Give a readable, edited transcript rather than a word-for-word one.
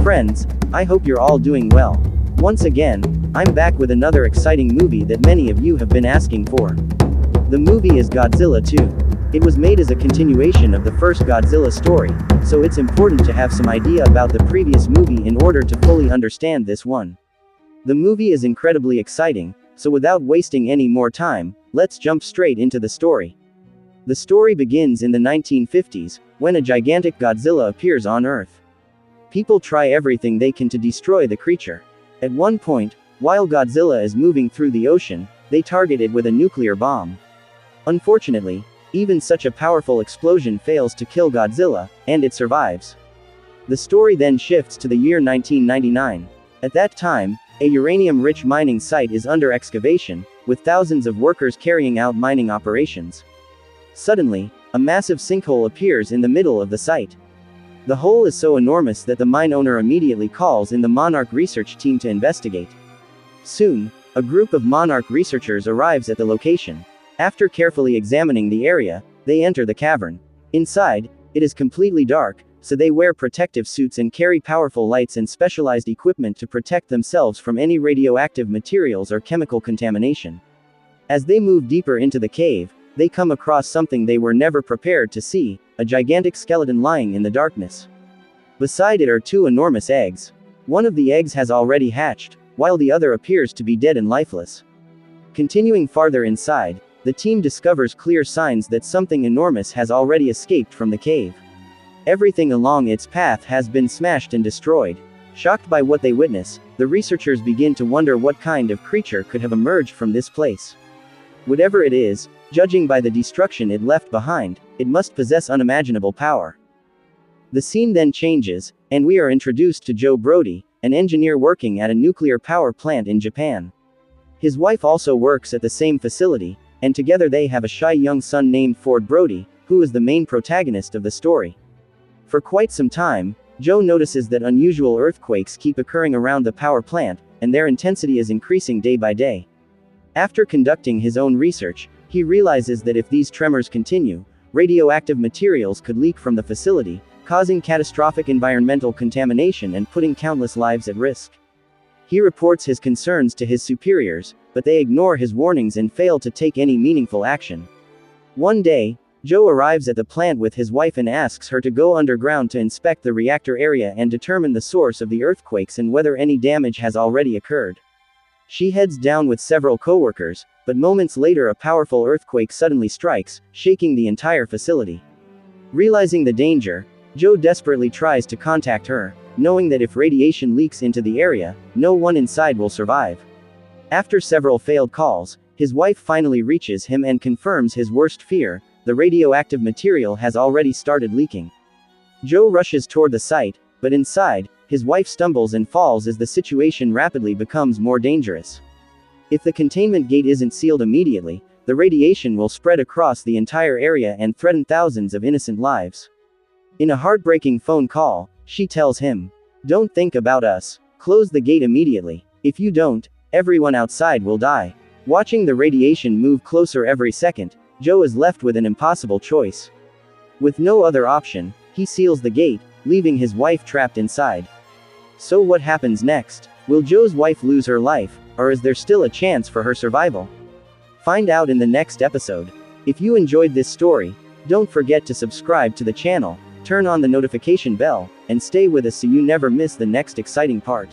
Friends, I hope you're all doing well. Once again, I'm back with another exciting movie that many of you have been asking for. The movie is Godzilla 2. It was made as a continuation of the first Godzilla story, so it's important to have some idea about the previous movie in order to fully understand this one. The movie is incredibly exciting, so without wasting any more time, let's jump straight into the story. The story begins in the 1950s, when a gigantic Godzilla appears on Earth. People try everything they can to destroy the creature. At one point, while Godzilla is moving through the ocean, they target it with a nuclear bomb. Unfortunately, even such a powerful explosion fails to kill Godzilla, and it survives. The story then shifts to the year 1999. At that time, a uranium-rich mining site is under excavation, with thousands of workers carrying out mining operations. Suddenly, a massive sinkhole appears in the middle of the site. The hole is so enormous that the mine owner immediately calls in the Monarch research team to investigate. Soon, a group of Monarch researchers arrives at the location. After carefully examining the area, they enter the cavern. Inside, it is completely dark, so they wear protective suits and carry powerful lights and specialized equipment to protect themselves from any radioactive materials or chemical contamination. As they move deeper into the cave, they come across something they were never prepared to see, a gigantic skeleton lying in the darkness. Beside it are two enormous eggs. One of the eggs has already hatched, while the other appears to be dead and lifeless. Continuing farther inside, the team discovers clear signs that something enormous has already escaped from the cave. Everything along its path has been smashed and destroyed. Shocked by what they witness, the researchers begin to wonder what kind of creature could have emerged from this place. Whatever it is, judging by the destruction it left behind, it must possess unimaginable power. The scene then changes, and we are introduced to Joe Brody, an engineer working at a nuclear power plant in Japan. His wife also works at the same facility, and together they have a shy young son named Ford Brody, who is the main protagonist of the story. For quite some time, Joe notices that unusual earthquakes keep occurring around the power plant, and their intensity is increasing day by day. After conducting his own research, he realizes that if these tremors continue, radioactive materials could leak from the facility, causing catastrophic environmental contamination and putting countless lives at risk. He reports his concerns to his superiors, but they ignore his warnings and fail to take any meaningful action. One day, Joe arrives at the plant with his wife and asks her to go underground to inspect the reactor area and determine the source of the earthquakes and whether any damage has already occurred. She heads down with several coworkers, but moments later a powerful earthquake suddenly strikes, shaking the entire facility. Realizing the danger, Joe desperately tries to contact her, knowing that if radiation leaks into the area, no one inside will survive. After several failed calls, his wife finally reaches him and confirms his worst fear: the radioactive material has already started leaking. Joe rushes toward the site, but inside, his wife stumbles and falls as the situation rapidly becomes more dangerous. If the containment gate isn't sealed immediately, the radiation will spread across the entire area and threaten thousands of innocent lives. In a heartbreaking phone call, she tells him, "Don't think about us. Close the gate immediately. If you don't, everyone outside will die." Watching the radiation move closer every second, Joe is left with an impossible choice. With no other option, he seals the gate, leaving his wife trapped inside. So what happens next? Will Joe's wife lose her life, or is there still a chance for her survival? Find out in the next episode. If you enjoyed this story, don't forget to subscribe to the channel, turn on the notification bell, and stay with us so you never miss the next exciting part.